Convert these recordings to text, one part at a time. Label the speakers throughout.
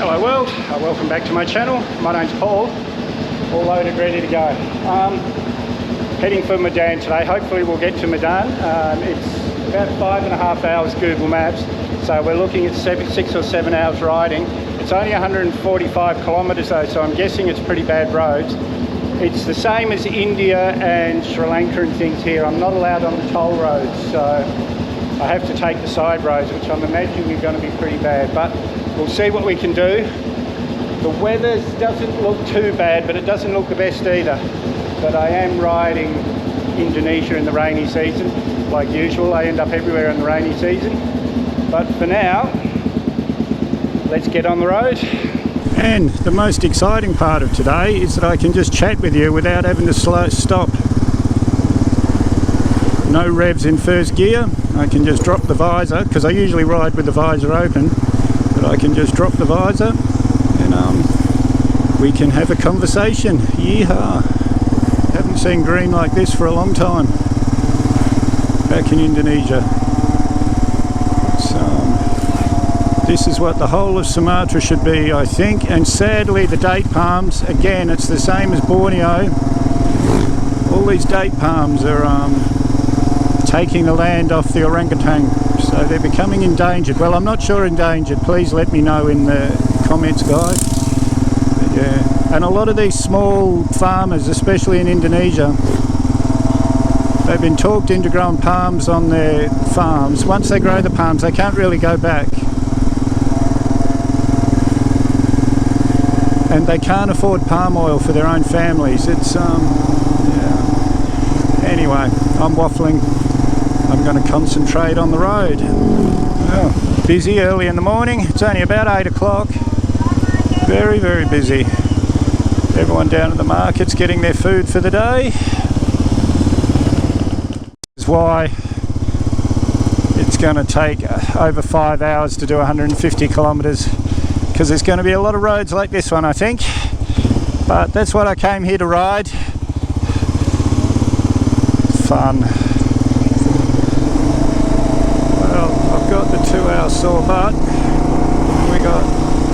Speaker 1: Hello world, welcome back to my channel. My name's Paul, all loaded, ready to go. Heading for Medan today. Hopefully we'll get to Medan. It's about 5.5 hours Google Maps, so we're looking at 6 or 7 hours riding. It's only 145 kilometres though, so I'm guessing it's pretty bad roads. It's the same as India and Sri Lanka and things here. I'm not allowed on the toll roads, so I have to take the side roads, which I'm imagining are going to be pretty bad, but we'll see what we can do. The weather doesn't look too bad, but it doesn't look the best either. But I am riding Indonesia in the rainy season. Like usual, I end up everywhere in the rainy season. But for now, let's get on the road. And the most exciting part of today is that I can just chat with you without having to stop. No revs in first gear. I can just drop the visor, because I usually ride with the visor open, but I can just drop the visor and we can have a conversation. Yeehaw! Haven't seen green like this for a long time. Back in Indonesia. This is what the whole of Sumatra should be, I think, and sadly the date palms, again, it's the same as Borneo. All these date palms are taking the land off the orangutan, so they're becoming endangered. Well, I'm not sure endangered, please let me know in the comments, guys. But yeah, and a lot of these small farmers, especially in Indonesia, they've been talked into growing palms on their farms. Once they grow the palms, they can't really go back. And they can't afford palm oil for their own families. It's, yeah. Anyway, I'm waffling. I'm going to concentrate on the road. Oh, busy early in the morning. It's only about 8 o'clock. Very, very busy. Everyone down at the market's getting their food for the day. That's why it's going to take over 5 hours to do 150 kilometres. Because there's going to be a lot of roads like this one, I think. But that's what I came here to ride. Fun. Well, I've got the 2-hour sore butt. We got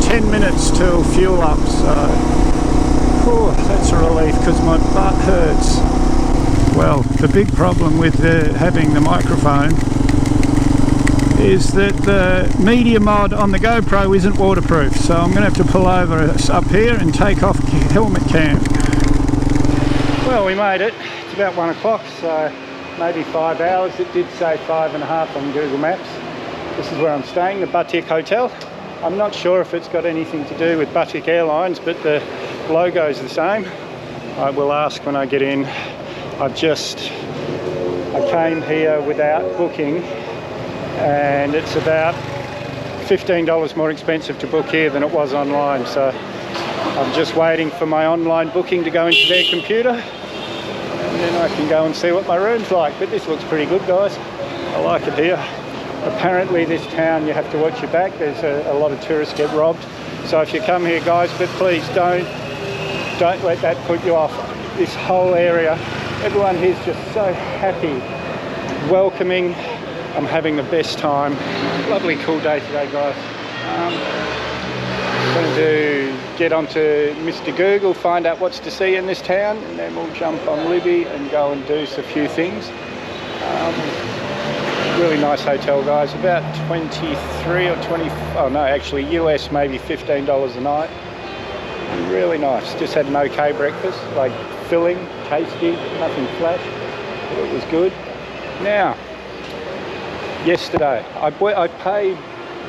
Speaker 1: 10 minutes till fuel up, so that's a relief because my butt hurts. Well, the big problem with having the microphone is that the media mod on the GoPro isn't waterproof, so I'm going to have to pull over up here and take off helmet cam. Well, we made it. It's about 1 o'clock, so maybe 5 hours. It did say 5.5 on Google Maps. This is where I'm staying, the Batik Hotel. I'm not sure if it's got anything to do with Batik Airlines, but the logo's the same. I will ask when I get in. I came here without booking, and it's about $15 more expensive to book here than it was online, so I'm just waiting for my online booking to go into their computer, and then I can go and see what my room's like. But this looks pretty good, guys. I like it here. Apparently this town you have to watch your back. There's a lot of tourists get robbed, so if you come here, guys, but please don't let that put you off. This whole area, everyone here's just so happy, welcoming. I'm having the best time. Lovely cool day today, guys. I'm going to get onto Mr. Google, find out what's to see in this town, and then we'll jump on Libby and go and do a few things. Really nice hotel, guys. About 23 or 20, oh no, actually US maybe $15 a night. Really nice. Just had an okay breakfast, like filling, tasty, nothing flash, but it was good. Now, yesterday, I paid,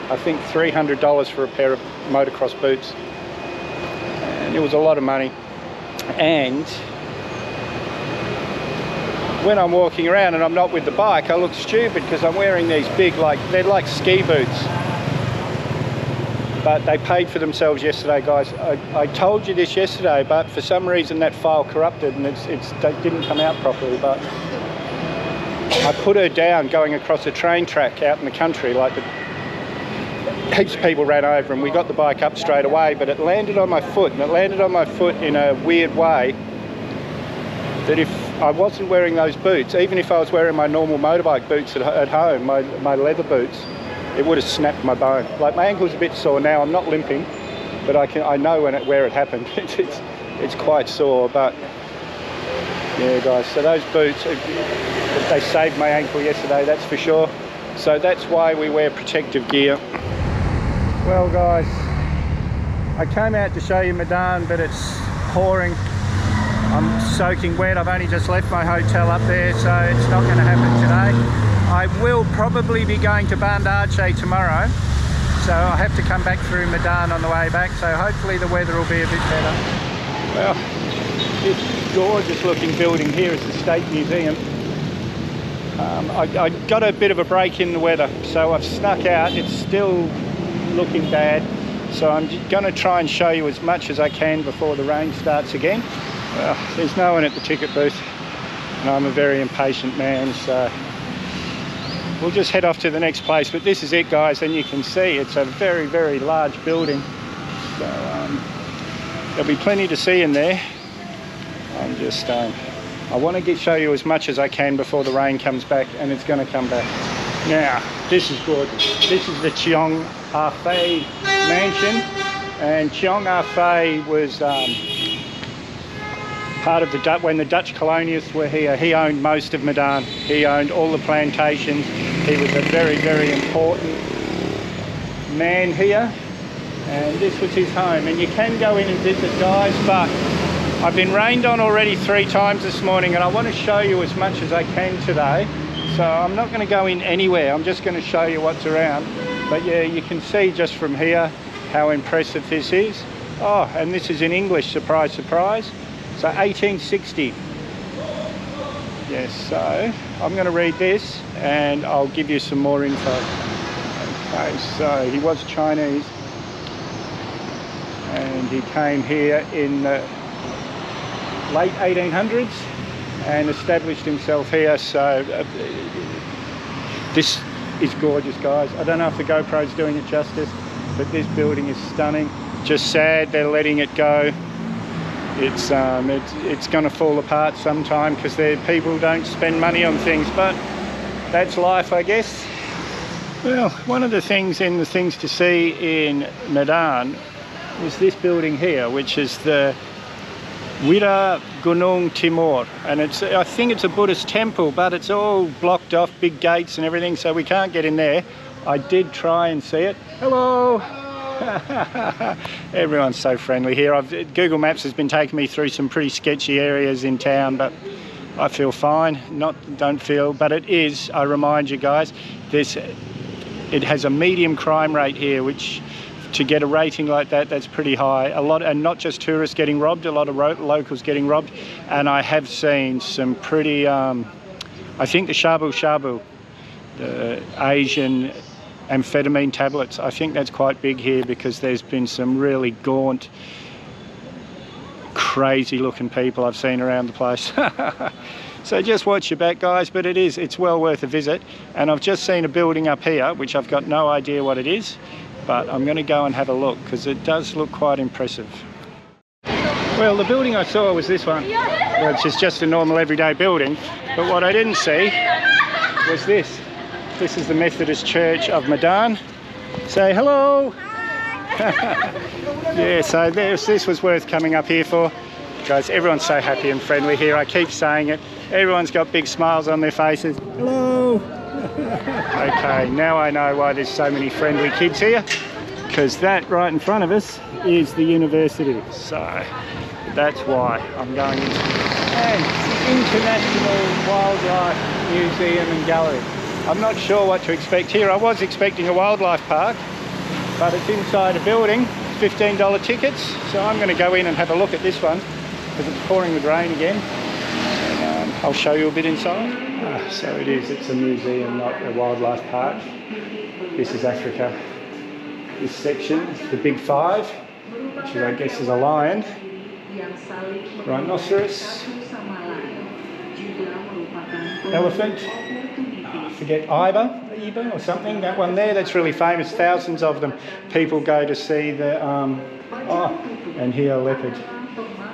Speaker 1: I think, $300 for a pair of motocross boots, and it was a lot of money. And when I'm walking around and I'm not with the bike, I look stupid because I'm wearing these big, they're like ski boots. But they paid for themselves yesterday, guys. I told you this yesterday, but for some reason that file corrupted and it didn't come out properly. But I put her down going across a train track out in the country, heaps of people ran over and we got the bike up straight away, but it landed on my foot, and it landed on my foot in a weird way that if I wasn't wearing those boots, even if I was wearing my normal motorbike boots at home, my leather boots, it would have snapped my bone. Like, my ankle's a bit sore now, I'm not limping, but I know where it happened. It's quite sore, but yeah guys, so those boots, they saved my ankle yesterday, that's for sure. So that's why we wear protective gear. Well guys, I came out to show you Medan, but it's pouring. I'm soaking wet. I've only just left my hotel up there, so it's not going to happen today. I will probably be going to Bandar tomorrow, so I have to come back through Medan on the way back, so hopefully the weather will be a bit better. Well, this gorgeous looking building here is the State Museum. I got a bit of a break in the weather, so I've snuck out. It's still looking bad, so I'm going to try and show you as much as I can before the rain starts again. Well, there's no one at the ticket booth, and I'm a very impatient man, so we'll just head off to the next place. But this is it guys, and you can see it's a very, very large building, so there'll be plenty to see in there. I'm just I want to show you as much as I can before the rain comes back, and it's going to come back. Now this is gorgeous. This is the Cheong Arfei mansion, and Cheong Arfei was part of when the Dutch colonialists were here. He owned most of Medan. He owned all the plantations. He was a very, very important man here, and this was his home. And you can go in and visit guys, but I've been rained on already 3 times this morning, and I want to show you as much as I can today. So I'm not going to go in anywhere. I'm just going to show you what's around. But yeah, you can see just from here how impressive this is. Oh, and this is in English, surprise, surprise. So 1860. Yes, so I'm going to read this and I'll give you some more info. Okay, so he was Chinese, and he came here in the late 1800s and established himself here. So this is gorgeous guys. I don't know if the GoPro's doing it justice, but this building is stunning. Just sad they're letting it go. It's going to fall apart sometime because people don't spend money on things, but that's life, I guess. Well, one of the things to see in Medan is this building here, which is the Wira Gunung Timur, and I think it's a Buddhist temple, but it's all blocked off, big gates and everything, so we can't get in there. I did try and see it. Hello! Everyone's so friendly here. Google Maps has been taking me through some pretty sketchy areas in town, but I feel fine. But it is, I remind you guys, it has a medium crime rate here, which to get a rating like that, that's pretty high. And not just tourists getting robbed, a lot of locals getting robbed. And I have seen some pretty, I think the shabu shabu, the Asian amphetamine tablets, I think that's quite big here, because there's been some really gaunt, crazy looking people I've seen around the place. So just watch your back guys, but it's well worth a visit. And I've just seen a building up here which I've got no idea what it is, but I'm going to go and have a look because it does look quite impressive. Well, the building I saw was this one, which is just a normal everyday building, but what I didn't see was this. This is the Methodist Church of Medan. Say hello! Yeah, so this was worth coming up here for. Guys, everyone's so happy and friendly here. I keep saying it. Everyone's got big smiles on their faces. Hello! Okay, now I know why there's so many friendly kids here, because that right in front of us is the university. So that's why I'm going into and International Wildlife Museum and Gallery. I'm not sure what to expect here. I was expecting a wildlife park, but it's inside a building, $15 tickets. So I'm going to go in and have a look at this one, because it's pouring with rain again. And I'll show you a bit inside. So it's a museum, not a wildlife park. This is Africa. This section, the Big Five, which I guess is a lion, rhinoceros, elephant, I forget, Iba or something, that one there, that's really famous, thousands of them. People go to see the, and here leopard.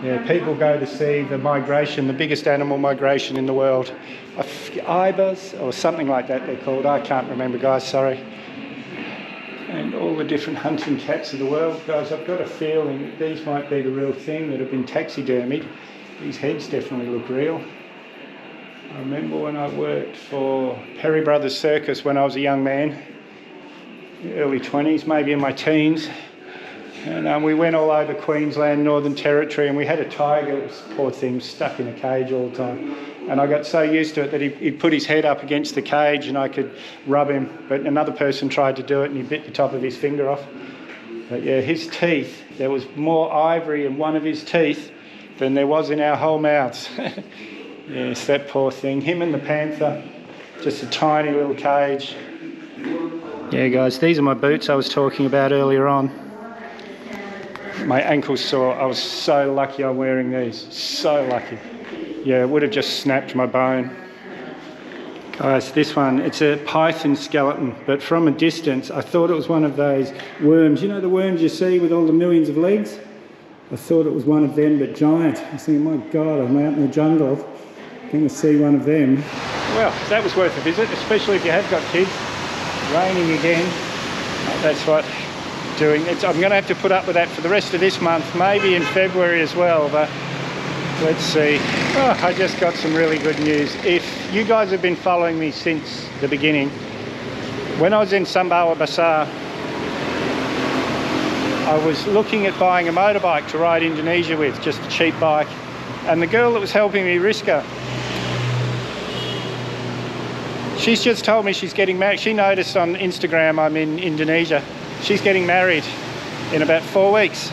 Speaker 1: Yeah, people go to see the migration, the biggest animal migration in the world. Ibis or something like that they're called, I can't remember guys, sorry. And all the different hunting cats of the world. Guys, I've got a feeling that these might be the real thing that have been taxidermied. These heads definitely look real. I remember when I worked for Perry Brothers Circus when I was a young man, early 20s, maybe in my teens. And we went all over Queensland, Northern Territory, and we had a tiger, this poor thing, stuck in a cage all the time. And I got so used to it that he'd put his head up against the cage and I could rub him. But another person tried to do it and he bit the top of his finger off. But yeah, his teeth, there was more ivory in one of his teeth than there was in our whole mouths. Yes, that poor thing. Him and the panther, just a tiny little cage. Yeah guys, these are my boots I was talking about earlier on. My ankle's sore. I was so lucky I'm wearing these. So lucky. Yeah, it would have just snapped my bone. Guys, this one, it's a python skeleton, but from a distance I thought it was one of those worms. You know the worms you see with all the millions of legs? I thought it was one of them, but giant. I was thinking, my God, I'm out in the jungle. I'm going to see one of them. Well, that was worth a visit, especially if you have got kids. Raining again. That's what doing. I'm going to have to put up with that for the rest of this month, maybe in February as well, but let's see. Oh, I just got some really good news. If you guys have been following me since the beginning, when I was in Sumatra Bazaar, I was looking at buying a motorbike to ride Indonesia with, just a cheap bike, and the girl that was helping me, Riska, she's just told me she's getting married. She noticed on Instagram I'm in Indonesia. She's getting married in about 4 weeks.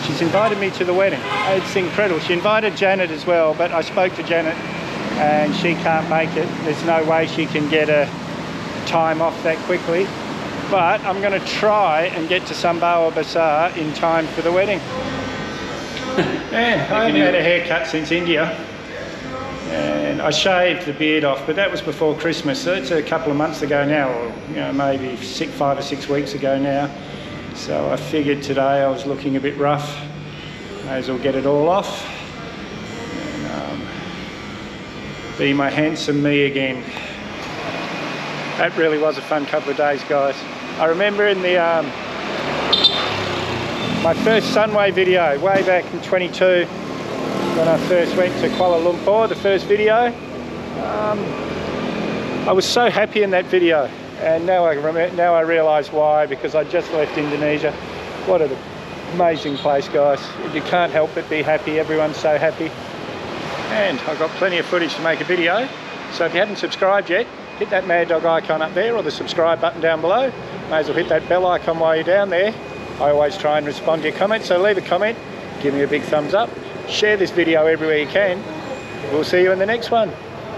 Speaker 1: She's invited me to the wedding. It's incredible. She invited Janet as well, but I spoke to Janet and she can't make it. There's no way she can get a time off that quickly. But I'm going to try and get to Sumatra Bazaar in time for the wedding. Yeah, I haven't had a haircut since India. And I shaved the beard off, but that was before Christmas, so it's a couple of months ago now, or maybe 5 or 6 weeks ago now. So I figured today I was looking a bit rough. May as well get it all off and be my handsome me again. That really was a fun couple of days, guys. I remember in the my first Sunway video way back in 22. When I first went to Kuala Lumpur, the first video, I was so happy in that video, and now I realise why, because I just left Indonesia. What an amazing place, guys. You can't help but be happy. Everyone's so happy, and I've got plenty of footage to make a video. So if you haven't subscribed yet, hit that Mad Dog icon up there or the subscribe button down below. May as well hit that bell icon while you're down there. I always try and respond to your comments, so leave a comment, give me a big thumbs up. Share this video everywhere you can. We'll see you in the next one.